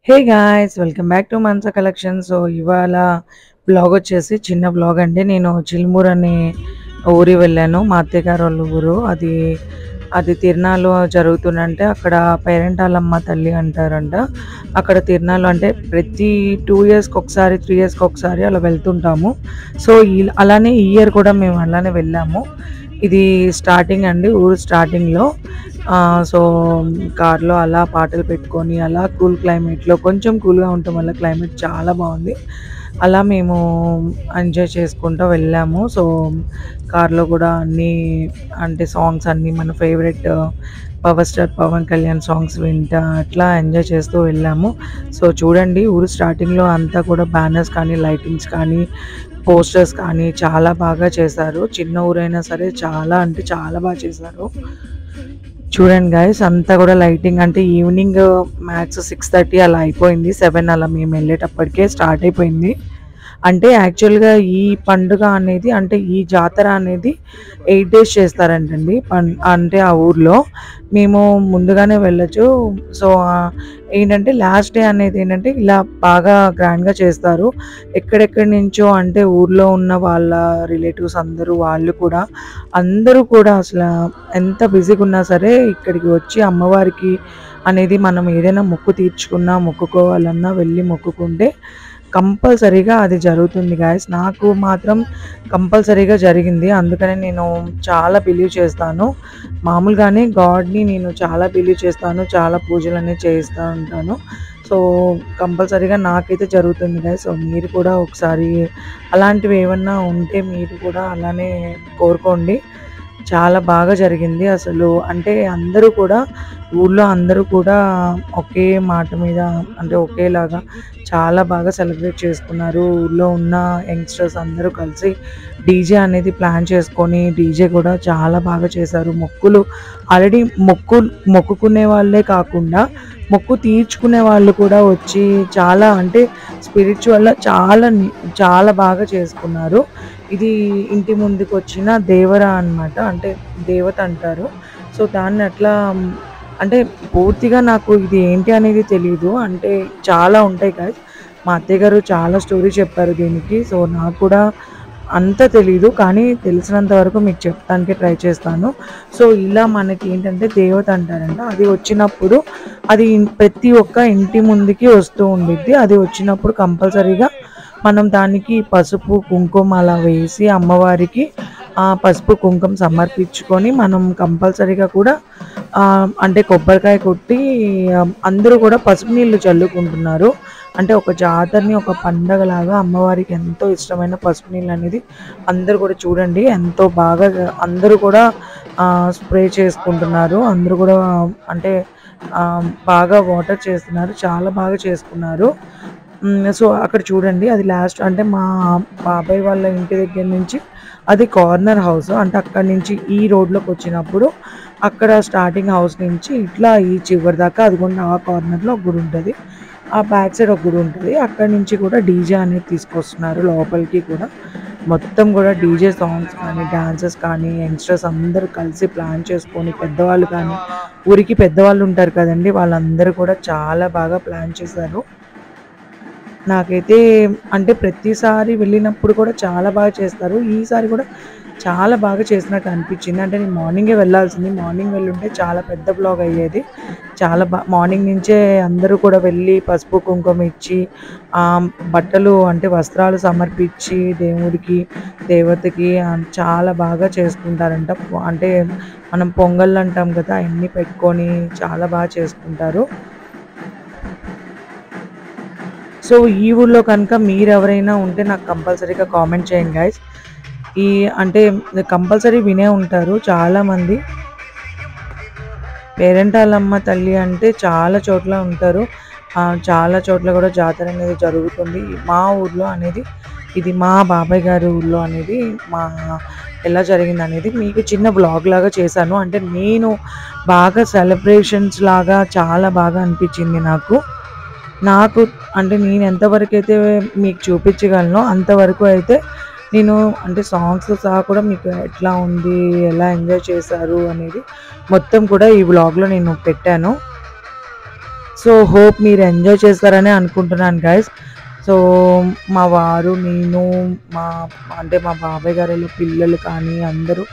Hey guys welcome back to Manasa collection. So ఇవాళ blog వచ్చేసి చిన్న బ్లాగ్ అండి. నేను చిలుమూరు అనే ఊరి వెళ్ళాను, మా అత్తయ్య గారు వాళ్ళ ఊరు. అది తిరునాళ్ళు జరుగుతుందంటే అక్కడ పేరెంటాలమ్మ తల్లి అంటారంట. అక్కడ తిరునాళ్ళు అంటే ప్రతి 2 ఇయర్స్కి ఒకసారి 3 ఇయర్స్కి ఒకసారి అలా వెళ్తుంటాము. సో అలానే ఈ ఇయర్ కూడా మేము అలానే వెళ్ళాము. ఇది స్టార్టింగ్ అండి, ఊరు స్టార్టింగ్లో. సో కార్లో అలా పాటలు పెట్టుకొని అలా కూల్ క్లైమేట్లో, కొంచెం కూల్గా ఉండటం వల్ల క్లైమేట్ చాలా బాగుంది. అలా మేము ఎంజాయ్ చేసుకుంటూ వెళ్ళాము. సో కార్లో కూడా అన్నీ అంటే సాంగ్స్ అన్నీ మన favourite power star Pawan Kalyan songs వింటా అట్లా ఎంజాయ్ చేస్తూ వెళ్ళాము. సో చూడండి, ఊరు స్టార్టింగ్లో అంతా కూడా బ్యానర్స్ కానీ లైటింగ్స్ కానీ పోస్టర్స్ కానీ చాలా బాగా చేశారు. చిన్న ఊరైనా సరే చాలా అంటే చాలా బాగా చేశారు. చూడండి గైస్, అంతా కూడా లైటింగ్ అంటే ఈవినింగ్ మ్యాక్స్ 6:30 అలా అయిపోయింది. 7 అలా మేము వెళ్ళేటప్పటికే స్టార్ట్ అయిపోయింది. అంటే యాక్చువల్గా ఈ పండుగ అనేది అంటే ఈ జాతర అనేది 8 days చేస్తారంటండి. అంటే ఆ ఊర్లో మేము ముందుగానే వెళ్ళచ్చు. సో ఏంటంటే లాస్ట్ డే అనేది ఏంటంటే ఇలా బాగా గ్రాండ్గా చేస్తారు. ఎక్కడెక్కడి నుంచో అంటే ఊర్లో ఉన్న వాళ్ళ రిలేటివ్స్ అందరూ కూడా అసలు ఎంత బిజీగా ఉన్నా సరే ఇక్కడికి వచ్చి అమ్మవారికి అనేది మనం ఏదైనా మొక్కు తీర్చుకున్నా మొక్కుకోవాలన్నా వెళ్ళి మొక్కుకుంటే కంపల్సరీగా అది జరుగుతుంది గాయస్. నాకు మాత్రం కంపల్సరీగా జరిగింది. అందుకనే నేను చాలా బిలీవ్ చేస్తాను. మామూలుగానే గాడ్ని నేను చాలా బిలీవ్ చేస్తాను, చాలా పూజలు అనేది చేస్తూ ఉంటాను. సో కంపల్సరీగా నాకైతే జరుగుతుంది గాయస్. సో మీరు కూడా ఒకసారి అలాంటివి ఏమన్నా ఉంటే మీరు కూడా అలానే కోరుకోండి. చాలా బాగా జరిగింది అసలు. అంటే ఊళ్ళో అందరూ కూడా ఒకే మాట మీద అంటే ఒకేలాగా చాలా బాగా సెలబ్రేట్ చేసుకున్నారు. ఊళ్ళో ఉన్న యంగ్స్టర్స్ అందరూ కలిసి డీజే అనేది ప్లాన్ చేసుకొని డీజే కూడా చాలా బాగా చేశారు. ఆల్రెడీ మొక్కుకునే వాళ్ళే కాకుండా మొక్కు తీర్చుకునే వాళ్ళు కూడా వచ్చి చాలా అంటే స్పిరిచువల్గా చాలా బాగా చేసుకున్నారు. ఇది ఇంటి ముందుకు వచ్చిన దేవర అన్నమాట, అంటే దేవత అంటారు. సో దాన్ని అట్లా అంటే పూర్తిగా నాకు ఇది ఏంటి అనేది తెలియదు. అంటే చాలా ఉంటాయి కదా, మా అత్తయ్య గారు చాలా స్టోరీ చెప్పారు దీనికి. సో నాకు కూడా అంత తెలీదు, కానీ తెలిసినంత వరకు మీకు చెప్పడానికి ట్రై చేస్తాను. సో ఇలా మనకి ఏంటంటే దేవత అంటారంట. అది వచ్చినప్పుడు అది ప్రతి ఒక్క ఇంటి ముందుకి వస్తూ ఉండిద్ది. అది వచ్చినప్పుడు కంపల్సరీగా మనం దానికి పసుపు కుంకుమ అలా వేసి అమ్మవారికి ఆ పసుపు కుంకుమ సమర్పించుకొని మనం కంపల్సరీగా కూడా అంటే కొబ్బరికాయ కొట్టి అందరూ కూడా పసుపు నీళ్ళు చల్లుకుంటున్నారు. అంటే ఒక జాతరని ఒక పండగలాగా అమ్మవారికి ఎంతో ఇష్టమైన పసుపు నీళ్ళు అనేది అందరూ కూడా చూడండి ఎంతో బాగా అందరూ కూడా స్ప్రే చేసుకుంటున్నారు. అందరూ కూడా అంటే బాగా వాటర్ చేస్తున్నారు, చాలా బాగా చేసుకున్నారు. సో అక్కడ చూడండి, అది లాస్ట్ అంటే మా బాబాయ్ వాళ్ళ ఇంటి దగ్గర నుంచి అది కార్నర్ హౌస్. అంటే అక్కడి నుంచి ఈ రోడ్లోకి వచ్చినప్పుడు అక్కడ స్టార్టింగ్ హౌస్ నుంచి ఇట్లా ఈ చివరి దాకా అదిగోండి ఆ కార్నర్లో ఒక గుడి ఉంటుంది, ఆ బ్యాక్ సైడ్ ఒక గుడి ఉంటుంది. అక్కడి నుంచి కూడా డీజే అనేది తీసుకొస్తున్నారు లోపలికి కూడా. మొత్తం కూడా డీజే సాంగ్స్ కానీ డాన్సెస్ కానీ యంగ్స్టర్స్ అందరూ కలిసి ప్లాన్ చేసుకొని, పెద్దవాళ్ళు కానీ ఊరికి పెద్దవాళ్ళు ఉంటారు కదండి, వాళ్ళందరూ కూడా చాలా బాగా ప్లాన్ చేశారు. నాకైతే అంటే ప్రతిసారి వెళ్ళినప్పుడు కూడా చాలా బాగా చేస్తారు. ఈసారి కూడా చాలా బాగా చేసినట్టు అనిపించింది. అంటే నేను మార్నింగే వెళ్ళాల్సింది, మార్నింగ్ వెళ్ళుంటే చాలా పెద్ద బ్లాగ్ అయ్యేది. చాలా మార్నింగ్ నుంచే అందరూ కూడా వెళ్ళి పసుపు కుంకుమ ఇచ్చి బట్టలు అంటే వస్త్రాలు సమర్పించి దేవుడికి దేవతకి చాలా బాగా చేసుకుంటారంట. అంటే మనం పొంగల్ అంటాం కదా, అవన్నీ పెట్టుకొని చాలా బాగా చేసుకుంటారు. సో ఈ ఊళ్ళో కనుక మీరెవరైనా ఉంటే నాకు కంపల్సరీగా కామెంట్ చేయండి గైస్. అంటే కంపల్సరీ వినే ఉంటారు చాలామంది. పేరెంటాలమ్మ తల్లి అంటే చాలా చోట్ల ఉంటారు, చాలా చోట్ల కూడా జాతర అనేది జరుగుతుంది. మా ఊర్లో అనేది ఇది మా బాబాయ్ గారి ఊర్లో అనేది ఎలా జరిగింది అనేది మీకు చిన్న బ్లాగ్ లాగా చేశాను. అంటే నేను బాగా సెలబ్రేషన్స్ లాగా చాలా బాగా అనిపించింది నాకు అంటే నేను ఎంతవరకు అయితే మీకు చూపించగలను అంతవరకు అయితే నేను అంటే సాంగ్స్తో సహా కూడా మీకు ఎట్లా ఉంది, ఎలా ఎంజాయ్ చేశారు అనేది మొత్తం కూడా ఈ వ్లాగ్లో నేను పెట్టాను. సో హోప్ మీరు ఎంజాయ్ చేస్తారని అనుకుంటున్నాను గైస్. సో మా వారు, నేను, మా అంటే మా బాబాయ్ గారు పిల్లలు కానీ అందరూ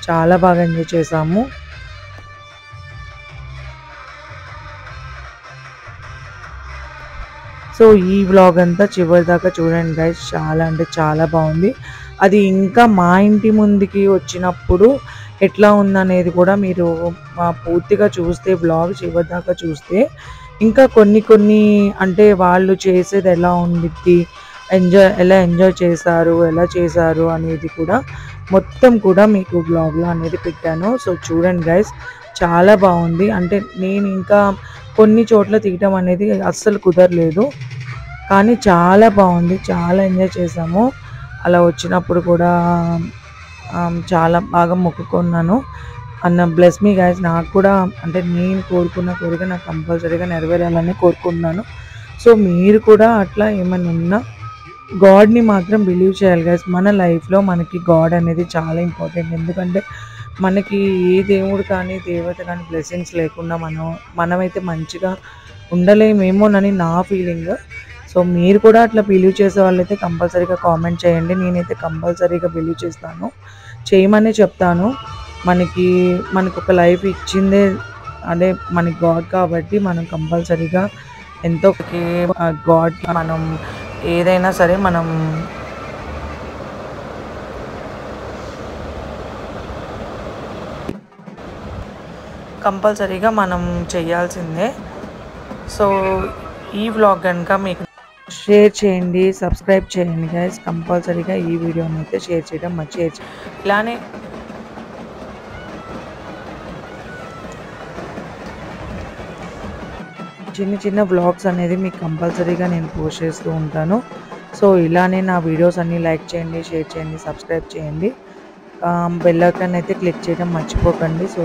చాలా బాగా ఎంజాయ్ చేసాము. సో ఈ వ్లాగ్ అంతా చివరి దాకా చూడండి గైస్. చాలా అంటే చాలా బాగుంది. అది ఇంకా మా ఇంటి ముందుకి వచ్చినప్పుడు ఎట్లా ఉందనేది కూడా మీరు పూర్తిగా చూస్తే, వ్లాగ్ చివరి దాకా చూస్తే ఇంకా కొన్ని అంటే వాళ్ళు చేసేది ఎలా ఉండిద్ది, ఎలా ఎంజాయ్ చేశారు అనేది కూడా మొత్తం కూడా మీకు బ్లాగ్లో అనేది పెట్టాను. సో చూడండి గైస్, చాలా బాగుంది. అంటే నేను ఇంకా కొన్ని చోట్ల తీయటం అనేది అస్సలు కుదరలేదు, కానీ చాలా బాగుంది, చాలా ఎంజాయ్ చేసాము. అలా వచ్చినప్పుడు కూడా చాలా బాగా మొక్కుకున్నాను. Bless me guys. నాకు కూడా అంటే నేను కోరుకున్న కోరిక నాకు కంపల్సరీగా నెరవేరాలని కోరుకున్నాను. సో మీరు కూడా అట్లా ఏమైనా ఉన్నా గాడ్ని మాత్రం బిలీవ్ చేయాలి గైస్. మన లైఫ్లో మనకి గాడ్ అనేది చాలా ఇంపార్టెంట్. ఎందుకంటే మనకి ఏ దేవుడు కానీ దేవత కానీ బ్లెస్సింగ్స్ లేకుండా మనమైతే మంచిగా ఉండలేమేమోనని నా ఫీలింగ్. సో మీరు కూడా అట్లా బిలీవ్ చేసే వాళ్ళైతే కంపల్సరీగా కామెంట్ చేయండి. నేనైతే కంపల్సరీగా బిలీవ్ చేస్తాను, చేయమనే చెప్తాను. మనకు ఒక లైఫ్ ఇచ్చిందే అదే మనకి గాడ్ కాబట్టి మనం కంపల్సరీగా ఎంతో గాడ్కి మనం ఏదైనా సరే మనం కంపల్సరీగా మనం చేయాల్సిందే. సో ఈ వ్లాగ్ కనుక మీకు షేర్ చేయండి, సబ్స్క్రైబ్ చేయండి గైస్. కంపల్సరీగా ఈ వీడియోని అయితే షేర్ చేయడం మర్చిపోయి, ఇలానే చిన్న వ్లాగ్స్ అనేది మీకు కంపల్సరీగా నేను పోస్ట్ చేస్తూ ఉంటాను. సో ఇలానే నా వీడియోస్ అన్నీ లైక్ చేయండి, షేర్ చేయండి, సబ్స్క్రైబ్ చేయండి. బెల్ ఐకాన్ అయితే క్లిక్ చేయడం మర్చిపోకండి. సో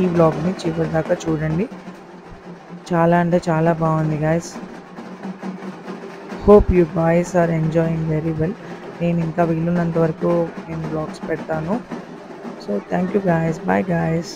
ఈ వ్లాగ్ని చివరి దాకా చూడండి. చాలా అంటే చాలా బాగుంది guys. Hope you guys are enjoying very well. నేను ఇంకా వీలున్నంత వరకు నేను వ్లాగ్స్ పెడతాను. So thank you guys. Bye guys.